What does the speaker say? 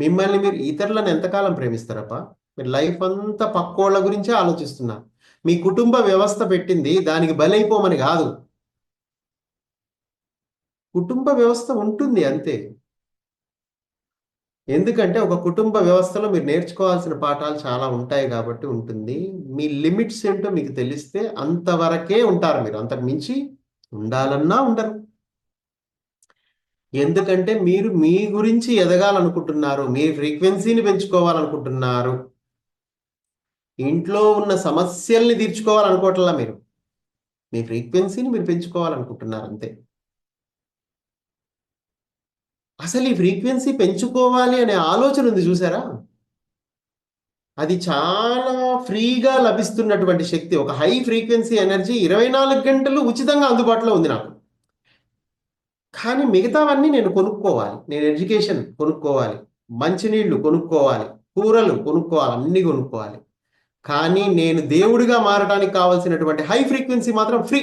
మిమ్మల్ని మీరు ఇతరులను ఎంతకాలం ప్రేమిస్తారప్ప? మీరు లైఫ్ అంతా పక్కోళ్ళ గురించే ఆలోచిస్తున్నారు. మీ కుటుంబ వ్యవస్థ పెట్టింది దానికి బలైపోమని కాదు. కుటుంబ వ్యవస్థ ఉంటుంది అంతే. ఎందుకంటే ఒక కుటుంబ వ్యవస్థలో మీరు నేర్చుకోవాల్సిన పాఠాలు చాలా ఉంటాయి కాబట్టి ఉంటుంది. మీ లిమిట్స్ ఏంటో మీకు తెలిస్తే అంతవరకే ఉంటారు మీరు. అంతకు మించి ఉండాలన్నా ఉండరు. ఎందుకంటే మీరు మీ గురించి ఎదగాలనుకుంటున్నారు. మీ ఫ్రీక్వెన్సీని పెంచుకోవాలనుకుంటున్నారు. ఇంట్లో ఉన్న సమస్యల్ని తీర్చుకోవాలనుకోవట్లా మీరు. మీ ఫ్రీక్వెన్సీని మీరు పెంచుకోవాలనుకుంటున్నారు అంతే. అసలు ఈ ఫ్రీక్వెన్సీ పెంచుకోవాలి అనే ఆలోచన ఉంది చూసారా? అది చాలా ఫ్రీగా లభిస్తున్నటువంటి శక్తి. ఒక హై ఫ్రీక్వెన్సీ ఎనర్జీ 24 గంటలు ఉచితంగా అందుబాటులో ఉంది నాకు. కానీ మిగతావన్నీ నేను కొనుక్కోవాలి. నేను ఎడ్యుకేషన్ కొనుక్కోవాలి, మంచినీళ్ళు కొనుక్కోవాలి, కూరలు కొనుక్కోవాలి, అన్నీ కొనుక్కోవాలి. కానీ నేను దేవుడిగా మారడానికి కావాల్సినటువంటి హై ఫ్రీక్వెన్సీ మాత్రం ఫ్రీ.